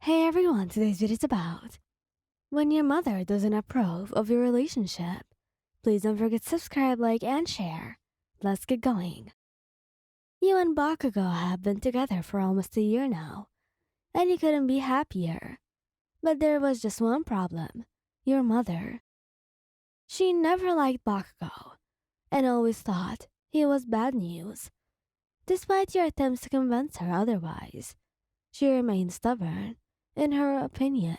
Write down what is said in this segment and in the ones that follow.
Hey everyone, today's video is about when your mother doesn't approve of your relationship. Please don't forget to subscribe, like, and share. Let's get going. You and Bakugou have been together for almost a year now, and you couldn't be happier. But there was just one problem. Your mother. She never liked Bakugou, and always thought he was bad news. Despite your attempts to convince her otherwise, she remained stubborn in her opinion.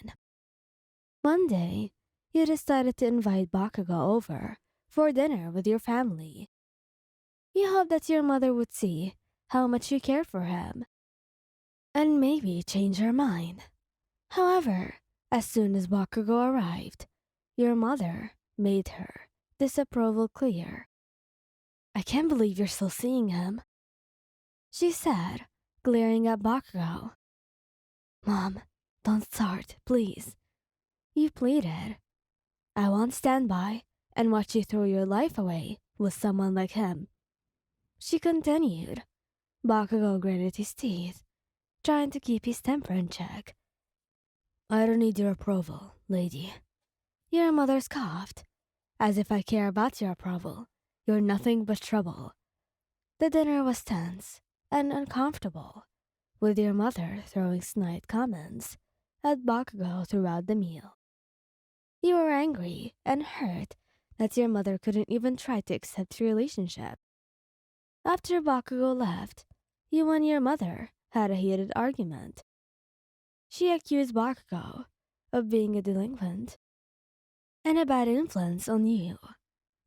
One day, you decided to invite Bakugou over for dinner with your family. You hoped that your mother would see how much you care for him and maybe change her mind. However, as soon as Bakugou arrived, your mother made her disapproval clear. "I can't believe you're still seeing him," she said, glaring at Bakugou. "Mom, don't start, please," you pleaded. "I won't stand by and watch you throw your life away with someone like him," she continued. Bakugou gritted his teeth, trying to keep his temper in check. "I don't need your approval, lady," your mother scoffed. "As if I care about your approval. You're nothing but trouble." The dinner was tense and uncomfortable, with your mother throwing snide comments at Bakugou throughout the meal. You were angry and hurt that your mother couldn't even try to accept your relationship. After Bakugou left, you and your mother had a heated argument. She accused Bakugou of being a delinquent and a bad influence on you,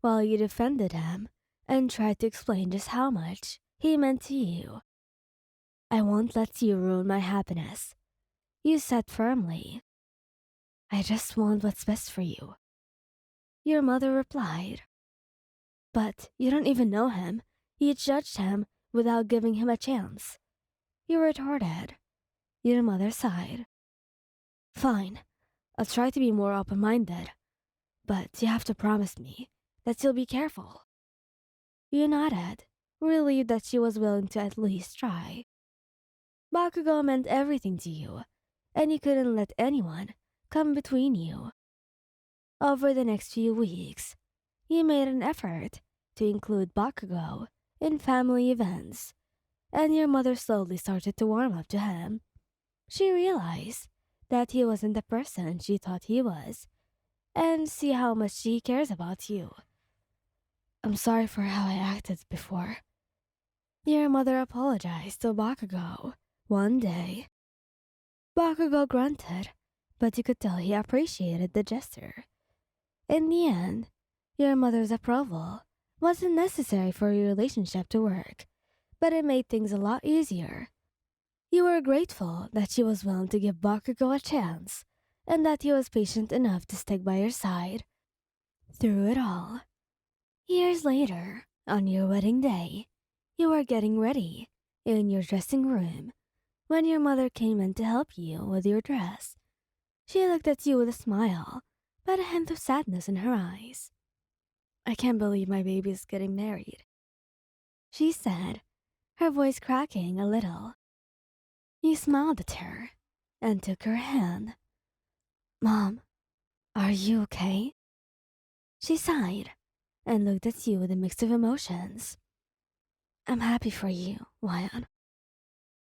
while you defended him and tried to explain just how much he meant to you. "I won't let you ruin my happiness," you said firmly. "I just want what's best for you," your mother replied. "But you don't even know him. You judged him without giving him a chance," you retorted. Your mother sighed. "Fine, I'll try to be more open-minded, but you have to promise me that you'll be careful." You nodded, relieved that she was willing to at least try. Bakugou meant everything to you, and you couldn't let anyone come between you. Over the next few weeks, you made an effort to include Bakugou in family events, and your mother slowly started to warm up to him. She realized that he wasn't the person she thought he was, and see how much he cares about you. "I'm sorry for how I acted before," your mother apologized to Bakugou one day. Bakugou grunted, but you could tell he appreciated the gesture. In the end, your mother's approval wasn't necessary for your relationship to work, but it made things a lot easier. You were grateful that she was willing to give Bakugou a chance, and that he was patient enough to stick by your side through it all. Years later, on your wedding day, you were getting ready in your dressing room when your mother came in to help you with your dress. She looked at you with a smile, but a hint of sadness in her eyes. "I can't believe my baby is getting married," she said, her voice cracking a little. You smiled at her and took her hand. "Mom, are you okay?" She sighed and looked at you with a mix of emotions. "I'm happy for you, Wyan,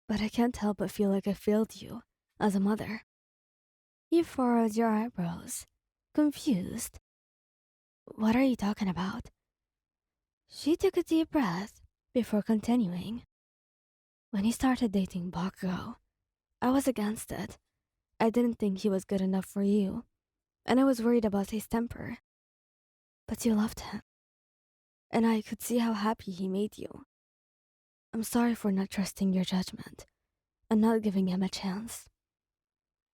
but I can't help but feel like I failed you as a mother." You furrowed your eyebrows, confused. "What are you talking about?" She took a deep breath before continuing. "When he started dating Bakugou, I was against it. I didn't think he was good enough for you, and I was worried about his temper. But you loved him, and I could see how happy he made you. I'm sorry for not trusting your judgment and not giving him a chance."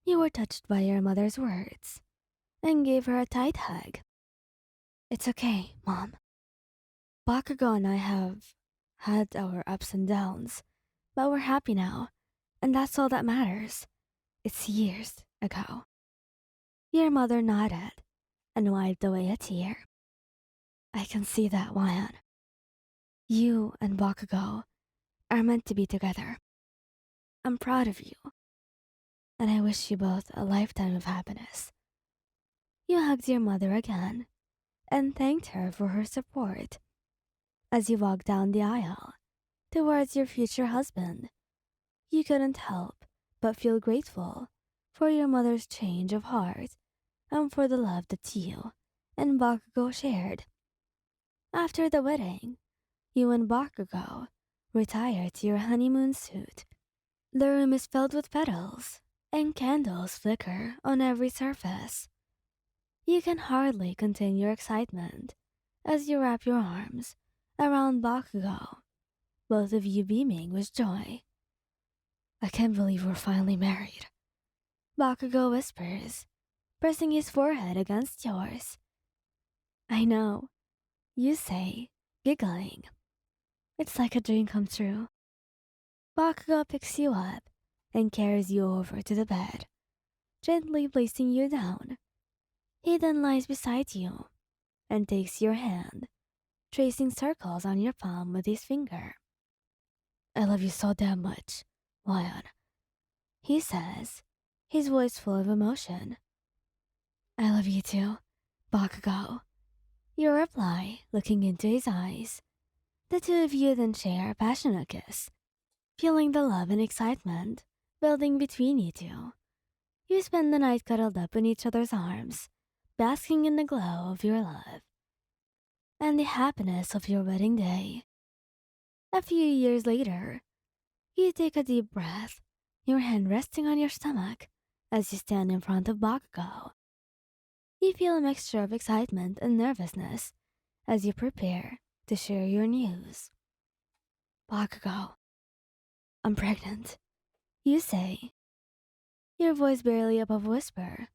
You were touched by your mother's words and gave her a tight hug. "It's okay, Mom. Bakugou and I have had our ups and downs, but we're happy now, and that's all that matters. It's years ago." Your mother nodded and wiped away a tear. "I can see that, Wyan. You and Bakugou are meant to be together. I'm proud of you." and I wish you both a lifetime of happiness. You hugged your mother again and thanked her for her support. As you walked down the aisle towards your future husband, you couldn't help but feel grateful for your mother's change of heart and for the love that you and Bakugo shared. After the wedding, you and Bakugo retired to your honeymoon suite. The room is filled with petals, and candles flicker on every surface. You can hardly contain your excitement as you wrap your arms around Bakugo, both of you beaming with joy. I can't believe we're finally married, Bakugo whispers, pressing his forehead against yours. I know, you say, giggling. It's like a dream come true. Bakugo picks you up and carries you over to the bed, gently placing you down. He then lies beside you and takes your hand, tracing circles on your palm with his finger. I love you so damn much, Lion, he says, his voice full of emotion. I love you too, Bakugo. Your reply, looking into his eyes. The two of you then share a passionate kiss, feeling the love and excitement building between you two. You spend the night cuddled up in each other's arms, basking in the glow of your love and the happiness of your wedding day. A few years later, you take a deep breath, your hand resting on your stomach as you stand in front of Bakugo. You feel a mixture of excitement and nervousness as you prepare to share your news. Bakugo, I'm pregnant, you say, your voice barely above a whisper.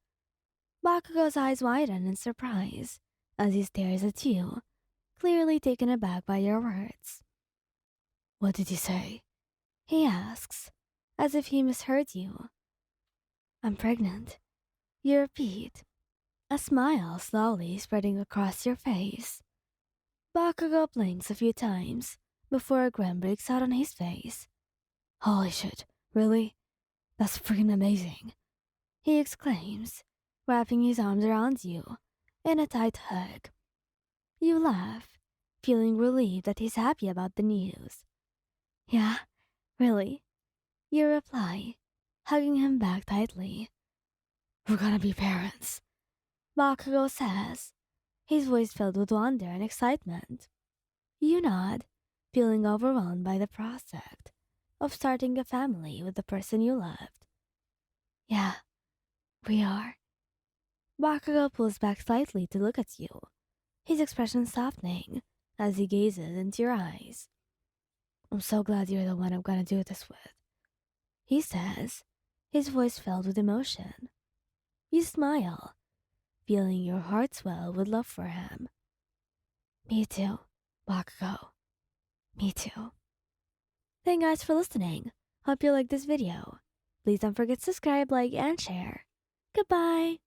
Bakugo's eyes widen in surprise as he stares at you, clearly taken aback by your words. What did you say? He asks, as if he misheard you. I'm pregnant, you repeat, a smile slowly spreading across your face. Bakugo blinks a few times before a grin breaks out on his face. Holy shit, really? That's freaking amazing, he exclaims, wrapping his arms around you in a tight hug. You laugh, feeling relieved that he's happy about the news. Yeah, really? You reply, hugging him back tightly. We're gonna be parents, Bakugo says, his voice filled with wonder and excitement. You nod, feeling overwhelmed by the prospect of starting a family with the person you loved. Yeah, we are. Bakugo pulls back slightly to look at you, his expression softening as he gazes into your eyes. I'm so glad you're the one I'm gonna do this with, he says, his voice filled with emotion. You smile, feeling your heart swell with love for him. Me too, Bakugo. Me too. Thank you guys for listening. Hope you liked this video. Please don't forget to subscribe, like, and share. Goodbye!